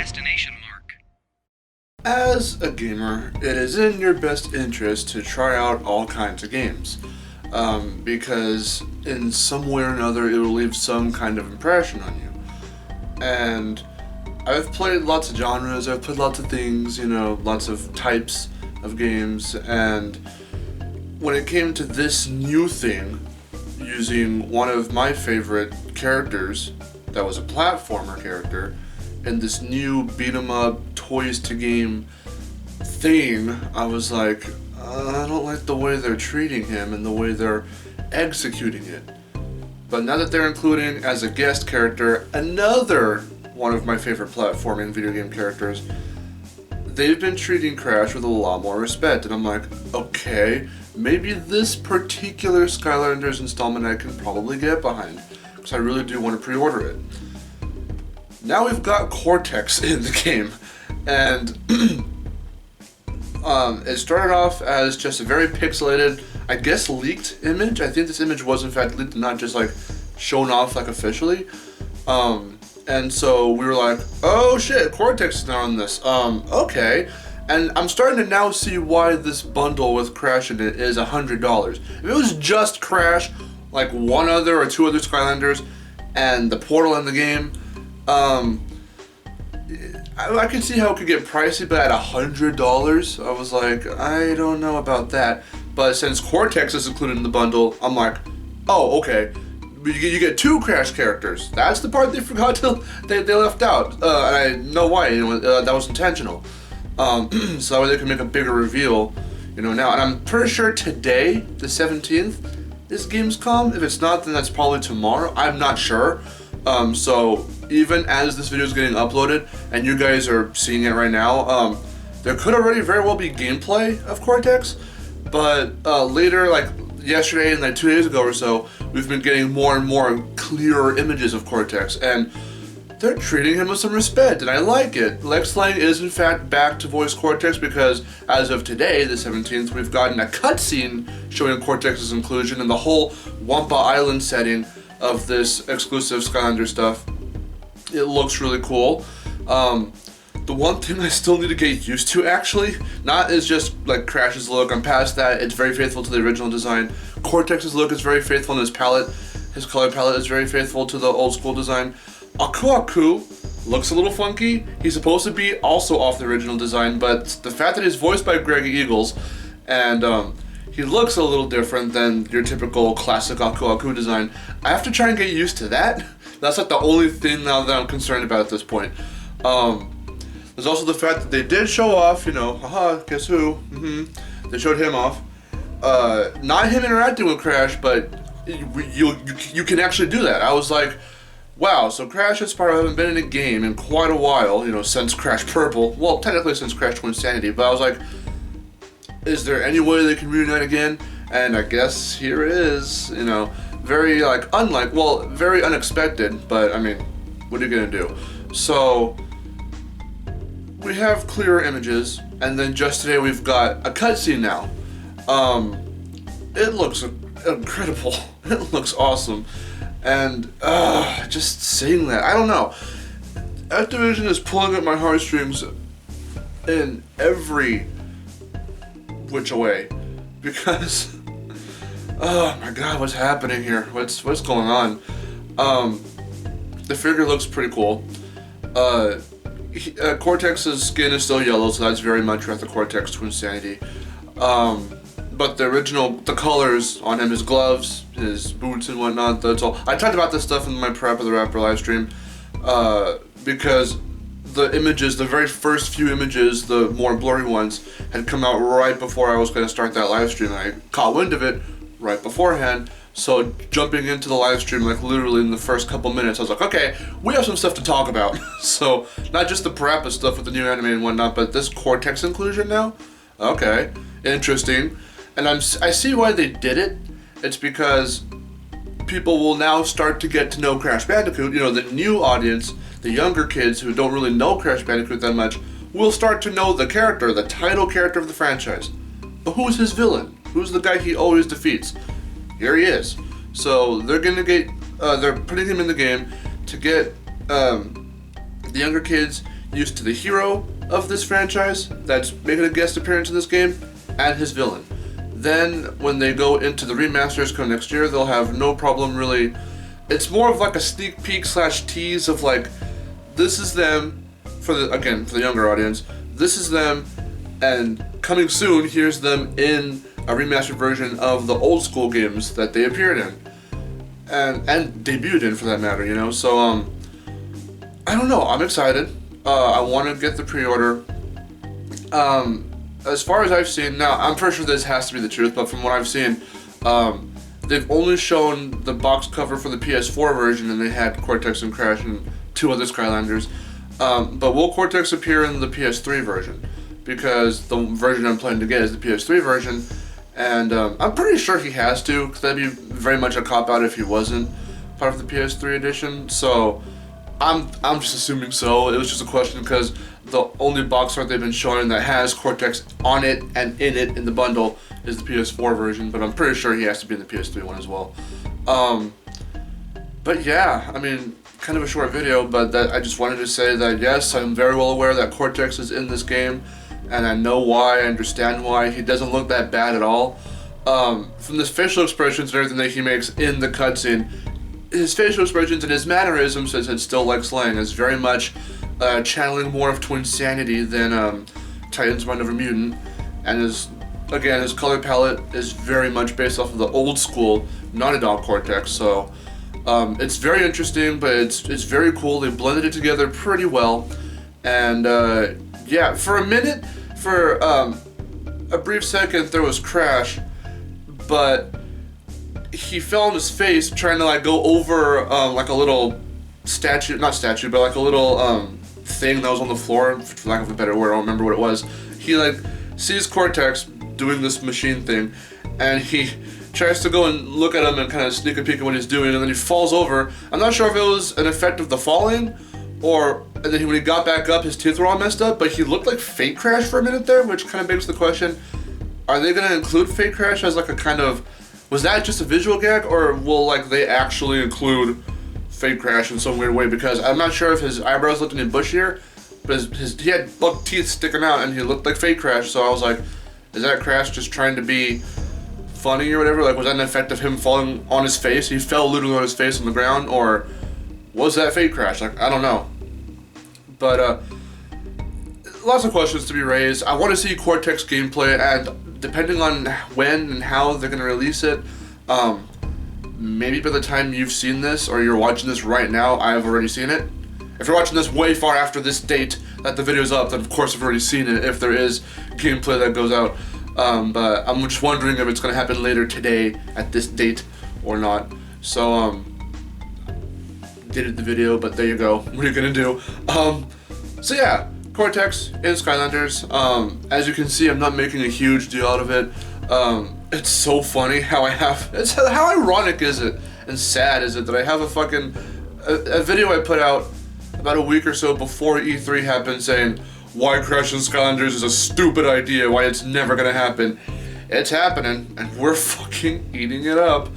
destination mark. As a gamer, it is in your best interest to try out all kinds of games, because in some way or another it will leave some kind of impression on you. And I've played lots of genres, I've played lots of things, lots of types of games, and when it came to this new thing, using one of my favorite characters that was a platformer character, and this new beat-em-up toys to game thing, I was like, I don't like the way they're treating him and the way they're executing it. But now that they're including as a guest character another one of my favorite platforming video game characters, they've been treating Crash with a lot more respect, and I'm like, okay, maybe this particular Skylanders installment I can probably get behind, because I really do want to pre-order it. Now we've got Cortex in the game, and it started off as just a very pixelated, I guess leaked image. I think this image was in fact leaked and not just like shown off like officially. And so we were like, oh shit, Cortex is now in this. Okay. And I'm starting to now see why this bundle with Crash in it is $100. If it was just Crash, like one other or two other Skylanders, and the portal in the game, I could see how it could get pricey, but at $100, I was like, I don't know about that. But since Cortex is included in the bundle, I'm like, oh, okay. You get two Crash characters. That's the part they forgot to, they left out. And I know why, that was intentional. So that way they can make a bigger reveal, now. And I'm pretty sure today, the 17th, is Gamescom. If it's not, then that's probably tomorrow. I'm not sure. So even as this video is getting uploaded and you guys are seeing it right now, there could already very well be gameplay of Cortex, but later, like yesterday and like 2 days ago or so, we've been getting more and more clearer images of Cortex, and they're treating him with some respect, and I like it. Lex Lang is in fact back to voice Cortex, because as of today, the 17th, we've gotten a cutscene showing Cortex's inclusion in the whole Wampa Island setting of this exclusive Skylander stuff. It looks really cool. The one thing I still need to get used to, actually, not is just like Crash's look. I'm past that. It's very faithful to the original design. Cortex's look is very faithful in his palette. His color palette is very faithful to the old school design. Aku Aku looks a little funky. He's supposed to be also off the original design, but the fact that he's voiced by Greg Eagles, and he looks a little different than your typical classic Aku Aku design, I have to try and get used to that. That's like the only thing now that I'm concerned about at this point. There's also the fact that they did show off, haha, guess who? They showed him off. Not him interacting with Crash, but you can actually do that. I was like, wow, so Crash and Spyro haven't been in a game in quite a while, since Crash Purple. Well, technically since Crash Twinsanity, but I was like, is there any way they can reunite again? And I guess here it is, very very unexpected, but I mean, what are you gonna do? So, we have clearer images, and then just today we've got a cutscene now. It looks incredible. It looks awesome. And, just seeing that, I don't know. Activision is pulling at my heartstrings in every which way, because, oh my god, what's happening here? What's going on? The figure looks pretty cool. Cortex's skin is still yellow, so that's very much like the Cortex Twinsanity. But the colors on him, his gloves, his boots and whatnot, that's all. I talked about this stuff in my Prep of the Rapper live stream, because the images, the very first few images, the more blurry ones, had come out right before I was going to start that live stream. I caught wind of it right beforehand, so jumping into the live stream, like literally in the first couple minutes, I was like, okay, we have some stuff to talk about. So, not just the Parappa stuff with the new anime and whatnot, but this Cortex inclusion now? Okay, interesting. And I see why they did it. It's because people will now start to get to know Crash Bandicoot. The new audience, the younger kids who don't really know Crash Bandicoot that much, will start to know the character, the title character of the franchise. But who's his villain? Who's the guy he always defeats? Here he is. So they're gonna get, they're putting him in the game to get the younger kids used to the hero of this franchise that's making a guest appearance in this game and his villain. Then when they go into the remasters come next year, they'll have no problem really. It's more of like a sneak peek / tease of like, this is them for the younger audience. This is them, and coming soon, here's them in a remastered version of the old school games that they appeared in, and debuted in for that matter. You know, so I don't know. I'm excited. I want to get the pre-order. As far as I've seen, now I'm pretty sure this has to be the truth, but from what I've seen, they've only shown the box cover for the PS4 version, and they had Cortex and Crash and 2 other Skylanders. But will Cortex appear in the PS3 version? Because the version I'm planning to get is the PS3 version, and I'm pretty sure he has to, because that'd be very much a cop-out if he wasn't part of the PS3 edition. So I'm just assuming so. It was just a question because the only box art they've been showing that has Cortex on it and in it in the bundle is the PS4 version, but I'm pretty sure he has to be in the PS3 one as well. But yeah, I mean, kind of a short video, but that I just wanted to say that yes, I'm very well aware that Cortex is in this game, and I know why, I understand why. He doesn't look that bad at all. From the facial expressions and everything that he makes in the cutscene, his facial expressions and his mannerisms, as in Still Like Slaying, is very much channeling more of Twinsanity than Titan's Mind of a Mutant, and his color palette is very much based off of the old school Naughty Dog Cortex, so it's very interesting, but it's very cool. They blended it together pretty well, and yeah, for a minute, for a brief second, there was Crash, but he fell on his face trying to like go over like a little not statue, but like a little thing that was on the floor, for lack of a better word. I don't remember what it was. He like sees Cortex doing this machine thing, and he tries to go and look at him and kind of sneak a peek at what he's doing, and then he falls over. I'm not sure if it was an effect of the falling, or and then when he got back up, his teeth were all messed up, but he looked like Fake Crash for a minute there, which kind of begs the question, are they going to include Fake Crash as like a kind of, was that just a visual gag, or will like they actually include Fake Crash in some weird way? Because I'm not sure if his eyebrows looked any bushier, but he had buck teeth sticking out and he looked like Fake Crash, so I was like, is that Crash just trying to be funny or whatever? Like, was that an effect of him falling on his face? He fell literally on his face on the ground, or was that Fake Crash? Like, I don't know. But lots of questions to be raised. I want to see Cortex gameplay, and depending on when and how they're going to release it, maybe by the time you've seen this or you're watching this right now, I've already seen it. If you're watching this way far after this date that the video's up, then of course I've already seen it if there is gameplay that goes out. But I'm just wondering if it's going to happen later today at this date or not. So, dated the video, but there you go. What are you going to do? So yeah, Cortex in Skylanders. As you can see, I'm not making a huge deal out of it. It's so funny how how ironic is it and sad is it that I have a video I put out about a week or so before E3 happened saying why Crash in Skylanders is a stupid idea, why it's never gonna happen. It's happening, and we're fucking eating it up.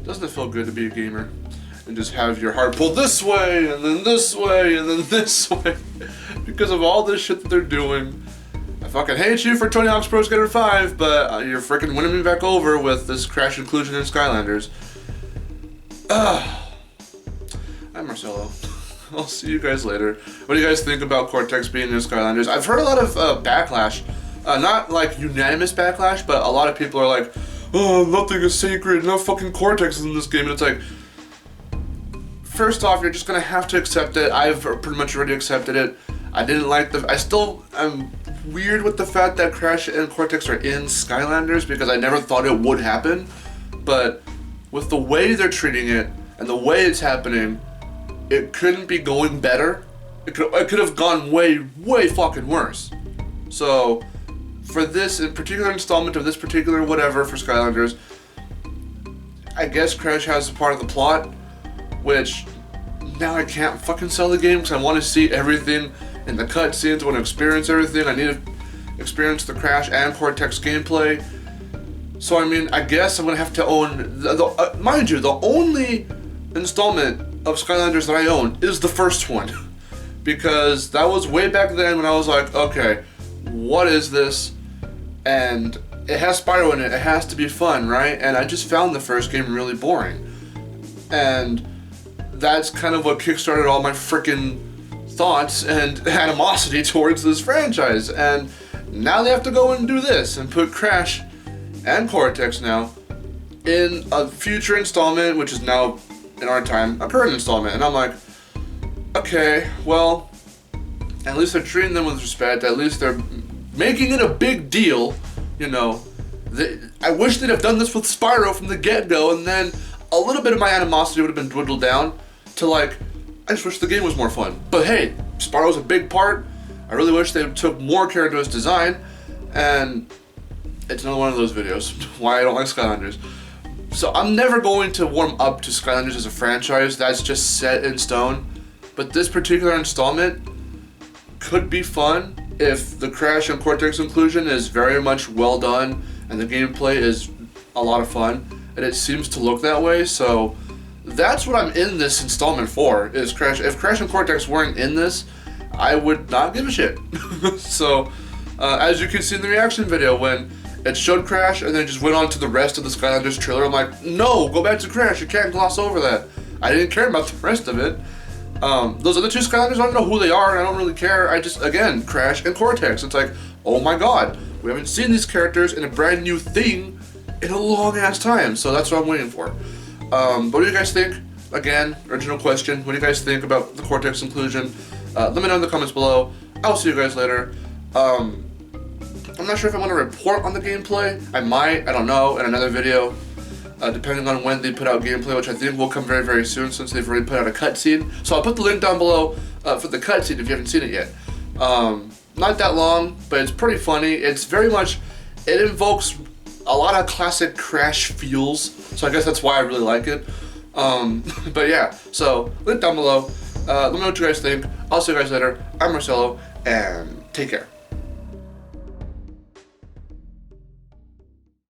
Doesn't it feel good to be a gamer and just have your heart pulled this way and then this way and then this way because of all this shit that they're doing? I fucking hate you for Tony Hawk's Pro Skater 5, but you're freaking winning me back over with this Crash inclusion in Skylanders. I'm Marcelo. I'll see you guys later. What do you guys think about Cortex being in Skylanders? I've heard a lot of backlash. Not like unanimous backlash, but a lot of people are like, oh, nothing is sacred, no fucking Cortex is in this game. And it's like, first off, you're just gonna have to accept it. I've pretty much already accepted it. I didn't like I'm weird with the fact that Crash and Cortex are in Skylanders because I never thought it would happen. But with the way they're treating it and the way it's happening, it couldn't be going better. It could have gone way fucking worse. So, for this in particular installment of this particular whatever for Skylanders, I guess Crash has a part of the plot, which now I can't fucking sell the game because I want to see everything in the cutscenes. I want to experience everything. I need to experience the Crash and Cortex gameplay. So I mean, I guess I'm gonna have to own mind you, the only installment of Skylanders that I own is the first one. Because that was way back then when I was like, okay, what is this? And it has Spyro in it, it has to be fun, right? And I just found the first game really boring. And that's kind of what kickstarted all my freaking thoughts and animosity towards this franchise. And now they have to go and do this and put Crash and Cortex now in a future installment, which is now, in our time, a current installment. And I'm like, okay, well, at least they're treating them with respect, at least they're making it a big deal, you know. I wish they'd have done this with Spyro from the get-go, and then a little bit of my animosity would have been dwindled down to like, I just wish the game was more fun. But hey, Spyro's a big part. I really wish they took more care into its design, and it's another one of those videos, why I don't like Skylanders. So I'm never going to warm up to Skylanders as a franchise, that's just set in stone. But this particular installment could be fun if the Crash and Cortex inclusion is very much well done and the gameplay is a lot of fun, and it seems to look that way. So that's what I'm in this installment for, is Crash. If Crash and Cortex weren't in this, I would not give a shit. So as you can see in the reaction video, when it showed Crash and then just went on to the rest of the Skylanders trailer, I'm like, no, go back to Crash, you can't gloss over that. I didn't care about the rest of it. Those other two Skylanders, I don't know who they are, and I don't really care. I just, again, Crash and Cortex. It's like, oh my god, we haven't seen these characters in a brand new thing in a long ass time, so that's what I'm waiting for. What do you guys think? Again, original question, what do you guys think about the Cortex inclusion? Let me know in the comments below. I'll see you guys later. I'm not sure if I want to report on the gameplay. I might, I don't know, in another video. Depending on when they put out gameplay, which I think will come very, very soon since they've already put out a cutscene. So I'll put the link down below for the cutscene if you haven't seen it yet. Not that long, but it's pretty funny. It's very much, it invokes a lot of classic Crash feels, so I guess that's why I really like it. But yeah, so link down below. Let me know what you guys think. I'll see you guys later. I'm Marcelo, and take care.